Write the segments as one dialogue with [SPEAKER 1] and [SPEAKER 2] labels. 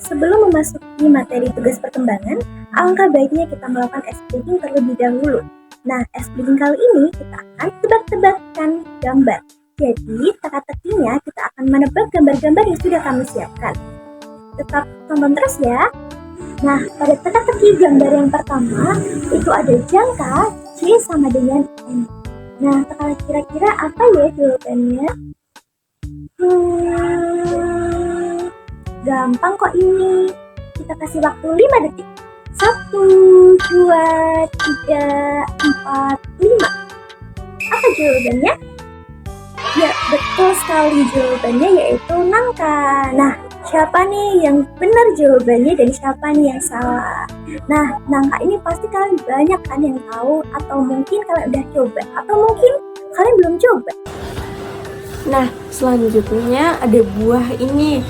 [SPEAKER 1] sebelum memasuki materi tugas perkembangan, alangkah baiknya kita melakukan explaining terlebih dahulu. Nah, explaining kali ini kita akan tebak-tebakan gambar. Jadi, teka-tekinya kita akan menebak gambar-gambar yang sudah kami siapkan. Tetap tonton terus ya. Nah, pada teka-teki gambar yang pertama, itu ada jangka C sama dengan N. Nah, kira-kira apa ya jawabannya? Gampang kok ini. Kita kasih waktu 5 detik. 1, 2, 3, 4, 5. Apa jawabannya? Ya, betul sekali jawabannya yaitu nangka. Nah, siapa nih yang benar jawabannya dan siapa nih yang salah? Nah, nangka ini pasti kalian banyak kan yang tahu, atau mungkin kalian udah coba, atau mungkin kalian belum coba.
[SPEAKER 2] Nah, selanjutnya ada buah ini.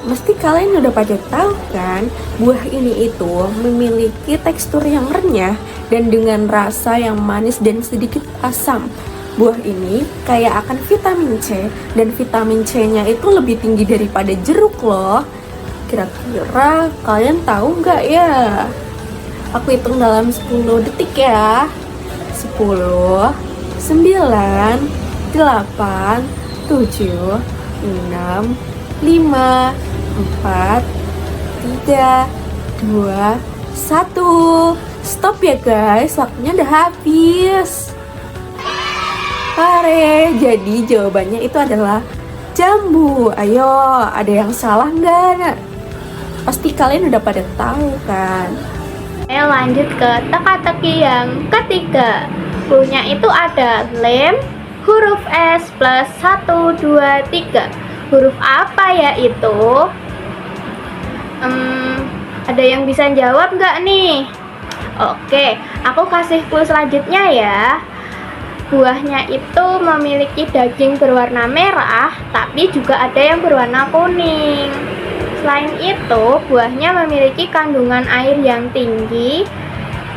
[SPEAKER 2] Mesti kalian udah pada tahu kan, buah ini itu memiliki tekstur yang renyah dan dengan rasa yang manis dan sedikit asam. Buah ini kaya akan vitamin C, dan vitamin C-nya itu lebih tinggi daripada jeruk loh. Kira-kira kalian tahu nggak ya? Aku hitung dalam 10 detik ya. 10, 9, 8, 7, 6, 5, 4, 3, 2, 1. Stop ya guys, waktunya udah habis. Pare, jadi jawabannya itu adalah jambu. Ayo, ada yang salah nggak? Pasti kalian udah pada tahu kan?
[SPEAKER 3] Lanjut ke teka-teki yang ketiga. Cluenya itu ada lem, huruf S plus 1, 2, 3. Huruf apa ya itu? Ada yang bisa jawab nggak nih? Oke, aku kasih clue selanjutnya ya. Buahnya itu memiliki daging berwarna merah, tapi juga ada yang berwarna kuning. Selain itu, buahnya memiliki kandungan air yang tinggi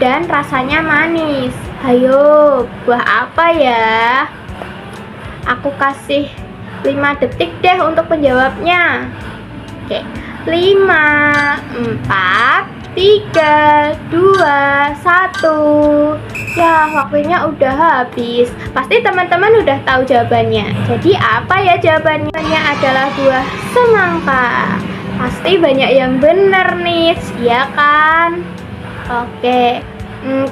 [SPEAKER 3] dan rasanya manis. Hayo, buah apa ya? Aku kasih 5 detik deh untuk menjawabnya. Oke, 5, 4, 3, 2, 1. Ya, waktunya udah habis. Pasti teman-teman udah tahu jawabannya. Jadi apa ya jawabannya? Adalah buah semangka. Pasti banyak yang bener nih, ya kan? Oke,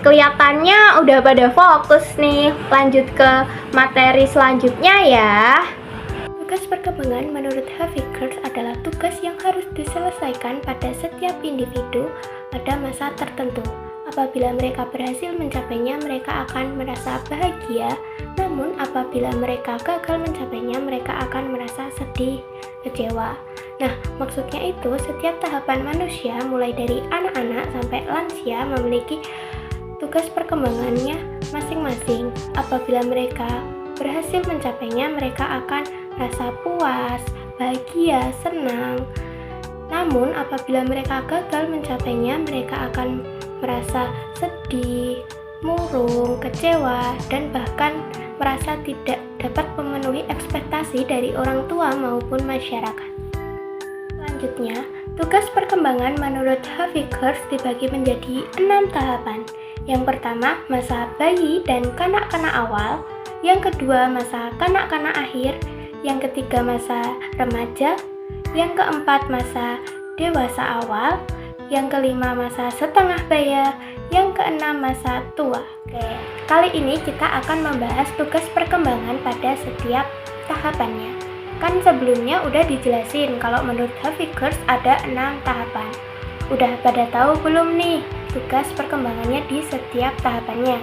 [SPEAKER 3] kelihatannya udah pada fokus nih. Lanjut ke materi selanjutnya ya. Tugas perkembangan menurut Havikers adalah tugas yang harus diselesaikan pada setiap individu pada masa tertentu. Apabila mereka berhasil mencapainya, mereka akan merasa bahagia. Namun apabila mereka gagal mencapainya, mereka akan merasa sedih, kecewa. Nah, maksudnya itu setiap tahapan manusia mulai dari anak-anak sampai lansia memiliki tugas perkembangannya masing-masing. Apabila mereka berhasil mencapainya, mereka akan rasa puas, bahagia, senang. Namun apabila mereka gagal mencapainya, mereka akan merasa sedih, murung, kecewa, dan bahkan merasa tidak dapat memenuhi ekspektasi dari orang tua maupun masyarakat. Selanjutnya, tugas perkembangan menurut Havikers dibagi menjadi 6 tahapan. Yang pertama, masa bayi dan kanak-kanak awal. Yang kedua, masa kanak-kanak akhir. Yang ketiga, masa remaja. Yang keempat, masa dewasa awal. Yang kelima, masa setengah baya. Yang keenam, masa tua. Oke, kali ini kita akan membahas tugas perkembangan pada setiap tahapannya. Kan sebelumnya udah dijelasin kalau menurut Havikers ada 6 tahapan. Udah pada tahu belum nih tugas perkembangannya di setiap tahapannya?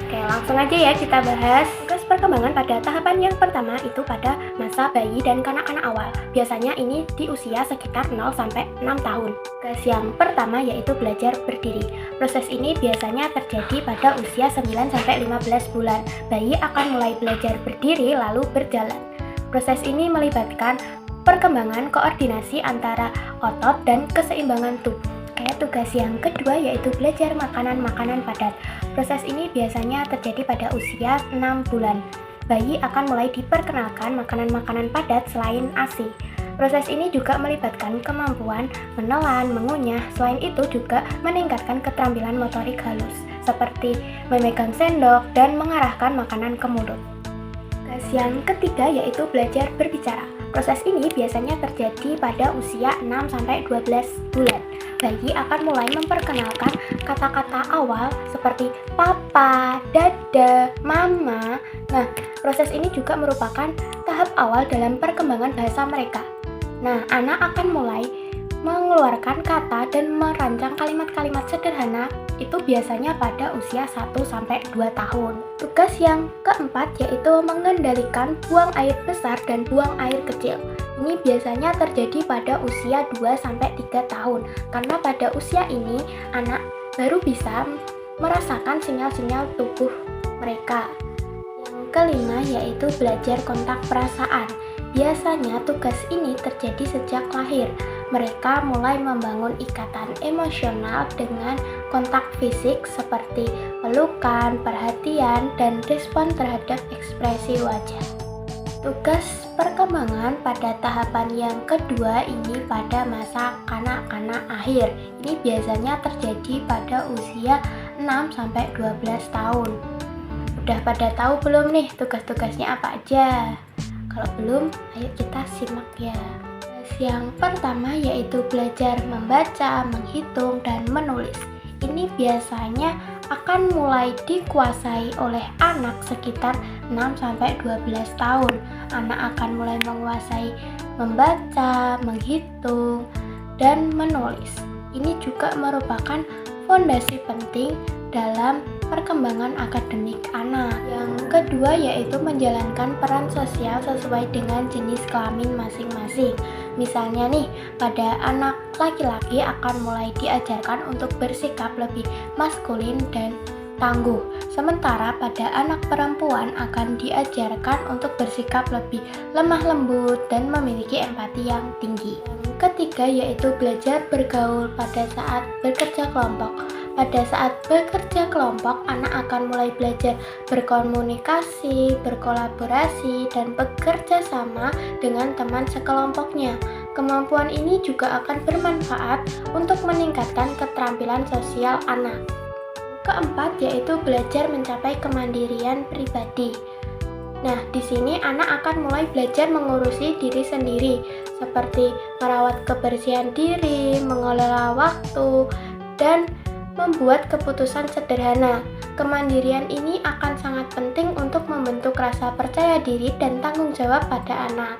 [SPEAKER 3] Oke, langsung aja ya kita bahas. Tugas perkembangan pada tahapan yang pertama itu pada masa bayi dan kanak-kanak awal. Biasanya ini di usia sekitar 0 sampai 6 tahun. Tugas yang pertama yaitu belajar berdiri. Proses ini biasanya terjadi pada usia 9 sampai 15 bulan. Bayi akan mulai belajar berdiri lalu berjalan. Proses ini melibatkan perkembangan koordinasi antara otot dan keseimbangan tubuh. Tugas yang kedua yaitu belajar makanan-makanan padat. Proses ini biasanya terjadi pada usia 6 bulan. Bayi akan mulai diperkenalkan makanan-makanan padat selain ASI. Proses ini juga melibatkan kemampuan menelan, mengunyah. Selain itu juga meningkatkan keterampilan motorik halus, seperti memegang sendok dan mengarahkan makanan ke mulut. Tugas yang ketiga yaitu belajar berbicara. Proses ini biasanya terjadi pada usia 6-12 bulan. Bayi akan mulai memperkenalkan kata-kata awal seperti papa, dada, mama. Nah, proses ini juga merupakan tahap awal dalam perkembangan bahasa mereka. Nah, anak akan mulai mengeluarkan kata dan merancang kalimat-kalimat sederhana itu biasanya pada usia 1-2 tahun. Tugas yang keempat yaitu mengendalikan buang air besar dan buang air kecil. Ini biasanya terjadi pada usia 2-3 tahun karena pada usia ini anak baru bisa merasakan sinyal-sinyal tubuh mereka. Yang kelima yaitu belajar kontak perasaan. Biasanya tugas ini terjadi sejak lahir. Mereka mulai membangun ikatan emosional dengan kontak fisik seperti pelukan, perhatian, dan respon terhadap ekspresi wajah. Tugas perkembangan pada tahapan yang kedua ini pada masa kanak-kanak akhir. Ini biasanya terjadi pada usia 6-12 tahun. Udah pada tahu belum nih tugas-tugasnya apa aja? Kalau belum, ayo kita simak ya. Yang pertama yaitu belajar membaca, menghitung, dan menulis. Ini biasanya akan mulai dikuasai oleh anak sekitar 6-12 tahun. Anak akan mulai menguasai membaca, menghitung, dan menulis. Ini juga merupakan fondasi penting dalam perkembangan akademik anak. Yang kedua yaitu menjalankan peran sosial sesuai dengan jenis kelamin masing-masing. Misalnya nih, pada anak laki-laki akan mulai diajarkan untuk bersikap lebih maskulin dan tangguh. Sementara pada anak perempuan akan diajarkan untuk bersikap lebih lemah lembut dan memiliki empati yang tinggi. Yang ketiga yaitu belajar bergaul pada saat bekerja kelompok. Pada saat bekerja kelompok, anak akan mulai belajar berkomunikasi, berkolaborasi, dan bekerja sama dengan teman sekelompoknya. Kemampuan ini juga akan bermanfaat untuk meningkatkan keterampilan sosial anak. Keempat yaitu belajar mencapai kemandirian pribadi. Nah, di sini anak akan mulai belajar mengurusi diri sendiri, seperti merawat kebersihan diri, mengelola waktu, dan membuat keputusan sederhana. Kemandirian ini akan sangat penting untuk membentuk rasa percaya diri dan tanggung jawab pada anak.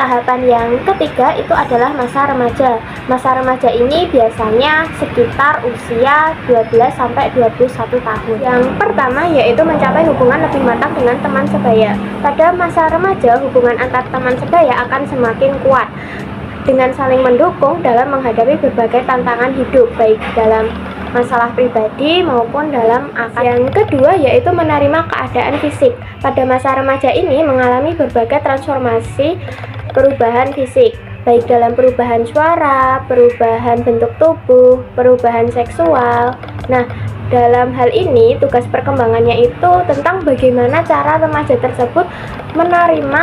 [SPEAKER 3] Tahapan yang ketiga itu adalah masa remaja. Masa remaja ini biasanya sekitar usia 12-21 tahun. Yang pertama yaitu mencapai hubungan lebih matang dengan teman sebaya. Pada masa remaja, hubungan antar teman sebaya akan semakin kuat dengan saling mendukung dalam menghadapi berbagai tantangan hidup, baik dalam masalah pribadi maupun dalam akad. Yang kedua yaitu menerima keadaan fisik. Pada masa remaja ini mengalami berbagai transformasi perubahan fisik, baik dalam perubahan suara, perubahan bentuk tubuh, perubahan seksual. Nah, dalam hal ini tugas perkembangannya itu tentang bagaimana cara remaja tersebut menerima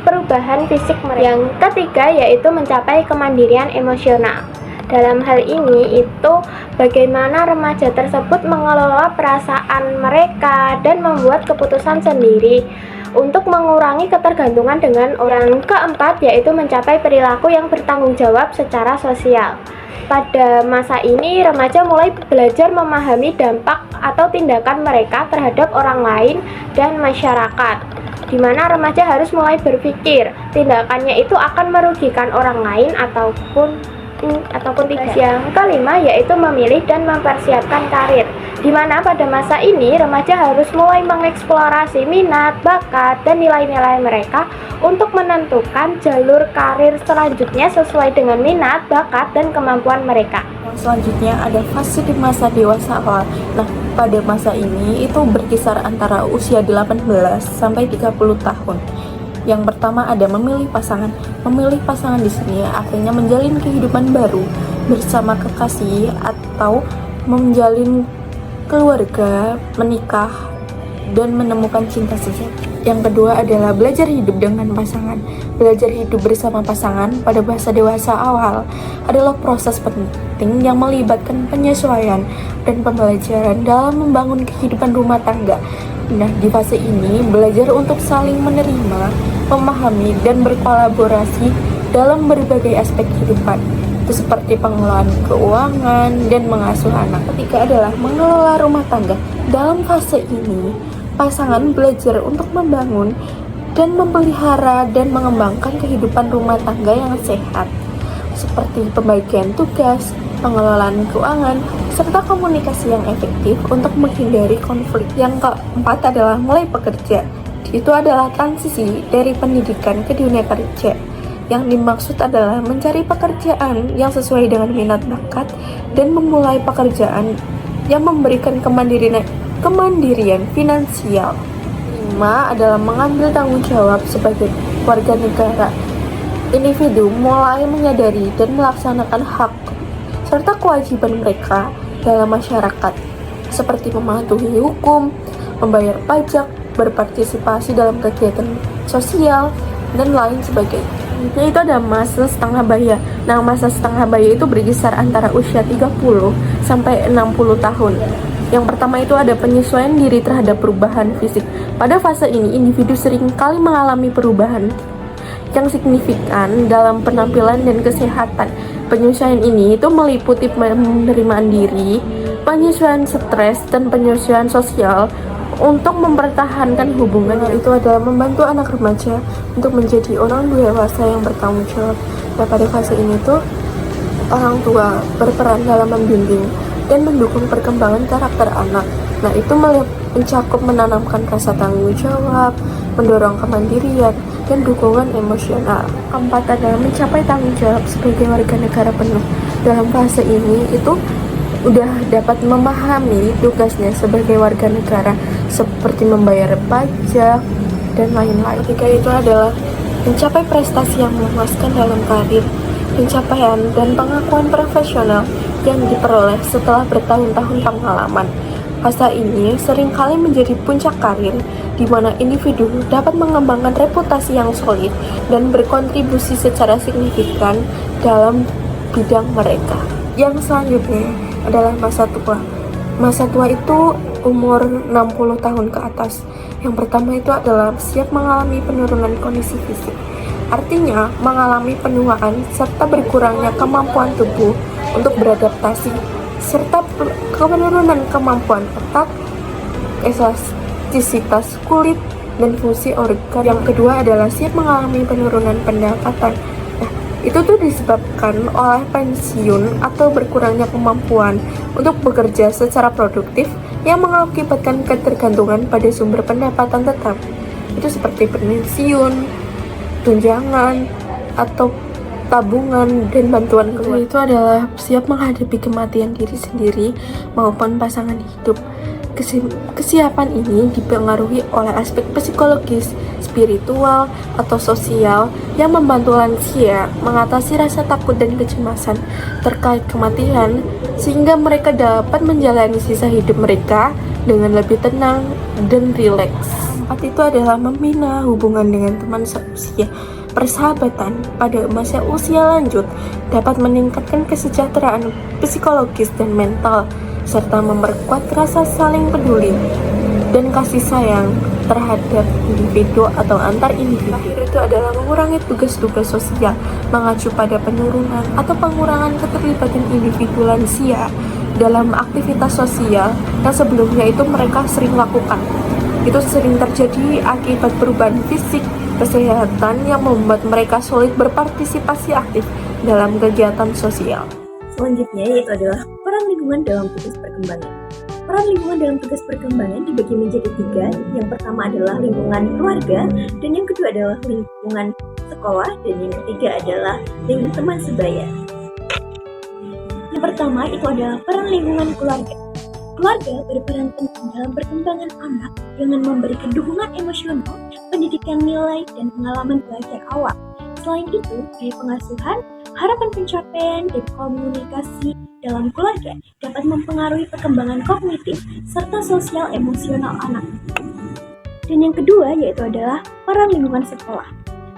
[SPEAKER 3] perubahan fisik mereka. Yang ketiga yaitu mencapai kemandirian emosional. Dalam hal ini itu bagaimana remaja tersebut mengelola perasaan mereka dan membuat keputusan sendiri untuk mengurangi ketergantungan dengan orang. Keempat yaitu mencapai perilaku yang bertanggung jawab secara sosial. Pada masa ini remaja mulai belajar memahami dampak atau tindakan mereka terhadap orang lain dan masyarakat, di mana remaja harus mulai berpikir tindakannya itu akan merugikan orang lain ataupun tidak. Yang kelima yaitu memilih dan mempersiapkan karir, di mana pada masa ini remaja harus mulai mengeksplorasi minat, bakat, dan nilai-nilai mereka untuk menentukan jalur karir selanjutnya sesuai dengan minat, bakat, dan kemampuan mereka.
[SPEAKER 2] Yang selanjutnya ada fase di masa dewasa awal. Nah, pada masa ini itu berkisar antara usia 18 sampai 30 tahun. Yang pertama ada memilih pasangan. Memilih pasangan di sini artinya menjalin kehidupan baru bersama kekasih atau menjalin keluarga, menikah, dan menemukan cinta sejati. Yang kedua adalah belajar hidup dengan pasangan. Belajar hidup bersama pasangan pada masa dewasa awal adalah proses penting yang melibatkan penyesuaian dan pembelajaran dalam membangun kehidupan rumah tangga. Nah, di fase ini belajar untuk saling menerima, memahami, dan berkolaborasi dalam berbagai aspek kehidupan. Itu seperti pengelolaan keuangan dan mengasuh anak. Ketiga adalah mengelola rumah tangga. Dalam fase ini, pasangan belajar untuk membangun dan memelihara dan mengembangkan kehidupan rumah tangga yang sehat, seperti pembagian tugas, pengelolaan keuangan, serta komunikasi yang efektif untuk menghindari konflik. Yang keempat adalah mulai bekerja. Itu adalah transisi dari pendidikan ke dunia kerja. Yang dimaksud adalah mencari pekerjaan yang sesuai dengan minat bakat dan memulai pekerjaan yang memberikan kemandirian finansial. 5 adalah mengambil tanggung jawab sebagai warga negara. Individu mulai menyadari dan melaksanakan hak serta kewajiban mereka dalam masyarakat, seperti mematuhi hukum, membayar pajak, berpartisipasi dalam kegiatan sosial, dan lain sebagainya. Itu ada masa setengah baya. Nah, masa setengah baya itu berkisar antara usia 30 sampai 60 tahun. Yang pertama itu ada penyesuaian diri terhadap perubahan fisik. Pada fase ini, individu seringkali mengalami perubahan yang signifikan dalam penampilan dan kesehatan. Penyesuaian ini itu meliputi penerimaan diri, penyesuaian stres, dan penyesuaian sosial untuk mempertahankan hubungan. Itu adalah membantu anak remaja untuk menjadi orang dewasa yang bertanggung jawab. Nah, pada fase ini tuh orang tua berperan dalam membimbing dan mendukung perkembangan karakter anak. Nah, itu mencakup menanamkan rasa tanggung jawab, mendorong kemandirian, dan dukungan emosional. Keempat adalah mencapai tanggung jawab sebagai warga negara penuh. Dalam fase ini itu udah dapat memahami tugasnya sebagai warga negara, seperti membayar pajak dan lain-lain. Ketiga itu adalah mencapai prestasi yang memuaskan dalam karir, pencapaian dan pengakuan profesional yang diperoleh setelah bertahun-tahun pengalaman. Fase ini seringkali menjadi puncak karir, di mana individu dapat mengembangkan reputasi yang solid dan berkontribusi secara signifikan dalam bidang mereka. Yang selanjutnya adalah masa tua. Masa tua itu umur 60 tahun ke atas. Yang pertama itu adalah siap mengalami penurunan kondisi fisik. Artinya, mengalami penuaan serta berkurangnya kemampuan tubuh untuk beradaptasi, serta penurunan kemampuan otak, elastisitas kulit, dan fungsi organ. Yang kedua adalah siap mengalami penurunan pendapatan. Nah, itu tuh disebabkan oleh pensiun atau berkurangnya kemampuan untuk bekerja secara produktif yang mengakibatkan ketergantungan pada sumber pendapatan tetap. Itu seperti pensiun, tunjangan, atau tabungan dan bantuan keluarga. Itu adalah siap menghadapi kematian diri sendiri maupun pasangan hidup. Kesiapan ini dipengaruhi oleh aspek psikologis, spiritual, atau sosial yang membantu lansia mengatasi rasa takut dan kecemasan terkait kematian, sehingga mereka dapat menjalani sisa hidup mereka dengan lebih tenang dan rileks. Keempat itu adalah membina hubungan dengan teman seusia. Persahabatan pada masa usia lanjut dapat meningkatkan kesejahteraan psikologis dan mental, serta memperkuat rasa saling peduli dan kasih sayang terhadap individu atau antar individu. Terakhir itu adalah mengurangi tugas-tugas sosial, mengacu pada penurunan atau pengurangan keterlibatan individu lansia dalam aktivitas sosial yang sebelumnya itu mereka sering lakukan. Itu sering terjadi akibat perubahan fisik, kesehatan yang membuat mereka sulit berpartisipasi aktif dalam kegiatan sosial.
[SPEAKER 1] Selanjutnya yaitu adalah peran lingkungan dalam tugas perkembangan. Peran lingkungan dalam tugas perkembangan dibagi menjadi 3. Yang pertama adalah lingkungan keluarga, dan yang kedua adalah lingkungan sekolah, dan yang ketiga adalah lingkungan teman sebaya. Yang pertama itu adalah peran lingkungan keluarga. Keluarga berperan penting dalam perkembangan anak dengan memberikan dukungan emosional, pendidikan nilai, dan pengalaman belajar awal. Selain itu, gaya pengasuhan, harapan pencapaian, dan komunikasi dalam keluarga dapat mempengaruhi perkembangan kognitif serta sosial emosional anak. Dan yang kedua yaitu adalah peran lingkungan sekolah.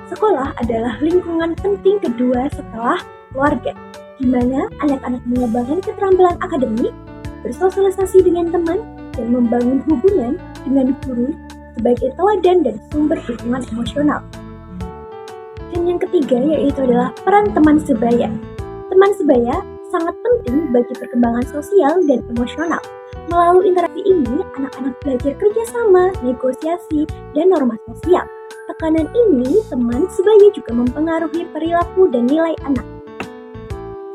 [SPEAKER 1] Sekolah adalah lingkungan penting kedua setelah keluarga, di mana anak-anak mengembangkan keterampilan akademik, bersosialisasi dengan teman, dan membangun hubungan dengan guru sebagai teladan dan sumber dukungan emosional. Dan yang ketiga yaitu adalah peran teman sebaya. Teman sebaya sangat penting bagi perkembangan sosial dan emosional. Melalui interaksi ini, anak-anak belajar kerjasama, negosiasi, dan norma sosial. Tekanan ini, teman sebaya juga mempengaruhi perilaku dan nilai anak.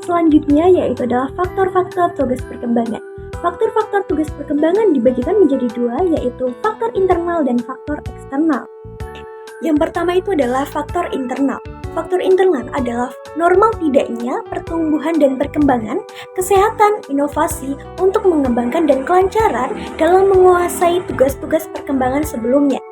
[SPEAKER 1] Selanjutnya yaitu adalah faktor-faktor tugas perkembangan. Faktor-faktor tugas perkembangan dibagikan menjadi dua, yaitu faktor internal dan faktor eksternal. Yang pertama itu adalah faktor internal. Faktor internal adalah normal tidaknya pertumbuhan dan perkembangan, kesehatan, inovasi untuk mengembangkan dan kelancaran dalam menguasai tugas-tugas perkembangan sebelumnya.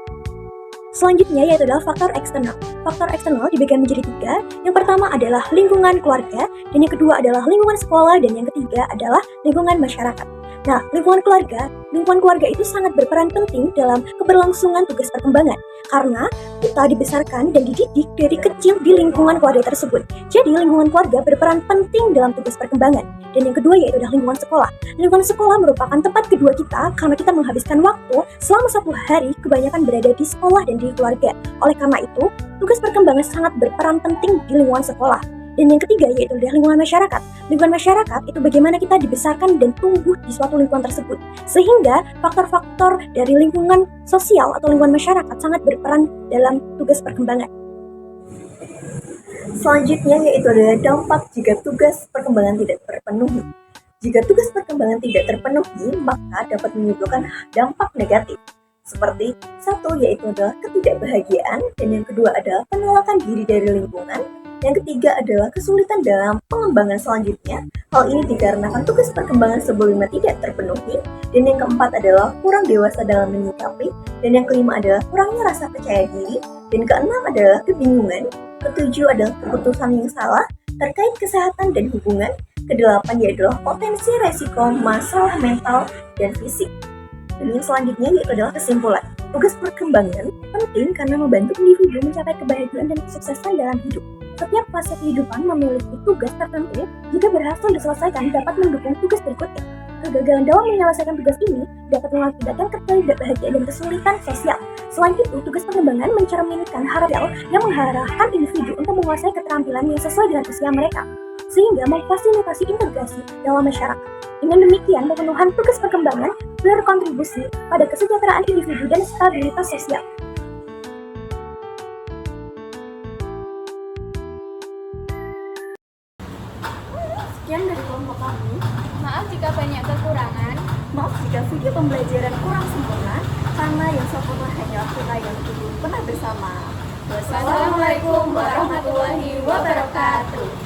[SPEAKER 1] Selanjutnya yaitu adalah faktor eksternal. Faktor eksternal dibagi menjadi tiga. Yang pertama adalah lingkungan keluarga, dan yang kedua adalah lingkungan sekolah, dan yang ketiga adalah lingkungan masyarakat. Nah, lingkungan keluarga itu sangat berperan penting dalam keberlangsungan tugas perkembangan karena kita dibesarkan dan dididik dari kecil di lingkungan keluarga tersebut. Jadi, lingkungan keluarga berperan penting dalam tugas perkembangan. Dan yang kedua yaitu adalah lingkungan sekolah. Lingkungan sekolah merupakan tempat kedua kita karena kita menghabiskan waktu selama 1 hari kebanyakan berada di sekolah dan di keluarga. Oleh karena itu, tugas perkembangan sangat berperan penting di lingkungan sekolah. Dan yang ketiga yaitu adalah lingkungan masyarakat. Lingkungan masyarakat itu bagaimana kita dibesarkan dan tumbuh di suatu lingkungan tersebut. Sehingga faktor-faktor dari lingkungan sosial atau lingkungan masyarakat sangat berperan dalam tugas perkembangan. Selanjutnya yaitu adalah dampak jika tugas perkembangan tidak terpenuhi. Jika tugas perkembangan tidak terpenuhi, maka dapat menimbulkan dampak negatif. Seperti satu yaitu adalah ketidakbahagiaan, dan yang kedua adalah penolakan diri dari lingkungan. Yang ketiga adalah kesulitan dalam pengembangan selanjutnya. Hal ini dikarenakan tugas perkembangan sebelumnya tidak terpenuhi. Dan yang keempat adalah kurang dewasa dalam menyikapi. Dan yang kelima adalah kurangnya rasa percaya diri. Dan keenam adalah kebingungan. Ketujuh adalah keputusan yang salah terkait kesehatan dan hubungan. Kedelapan yaitu potensi resiko masalah mental dan fisik. Dan yang selanjutnya yaitu adalah kesimpulan. Tugas perkembangan penting karena membantu individu mencapai kebahagiaan dan kesuksesan dalam hidup. Setiap fase kehidupan memiliki tugas tertentu, jika berhasil diselesaikan dapat mendukung tugas berikutnya. Kegagalan dalam menyelesaikan tugas ini dapat mengakibatkan ketidakbahagiaan dan kesulitan sosial. Selain itu, tugas pengembangan mencerminkan hal yang mengarahkan individu untuk menguasai keterampilan yang sesuai dengan usia mereka, sehingga memfasilitasi integrasi dalam masyarakat. Dengan demikian, pemenuhan tugas perkembangan berkontribusi pada kesejahteraan individu dan stabilitas sosial. Sekian dari kelompok kami.
[SPEAKER 3] Maaf jika banyak kekurangan.
[SPEAKER 1] Maaf jika video pembelajaran kurang sempurna, karena yang sempurna hanyalah kita yang dulu pernah bersama.
[SPEAKER 3] Wassalamualaikum warahmatullahi wabarakatuh.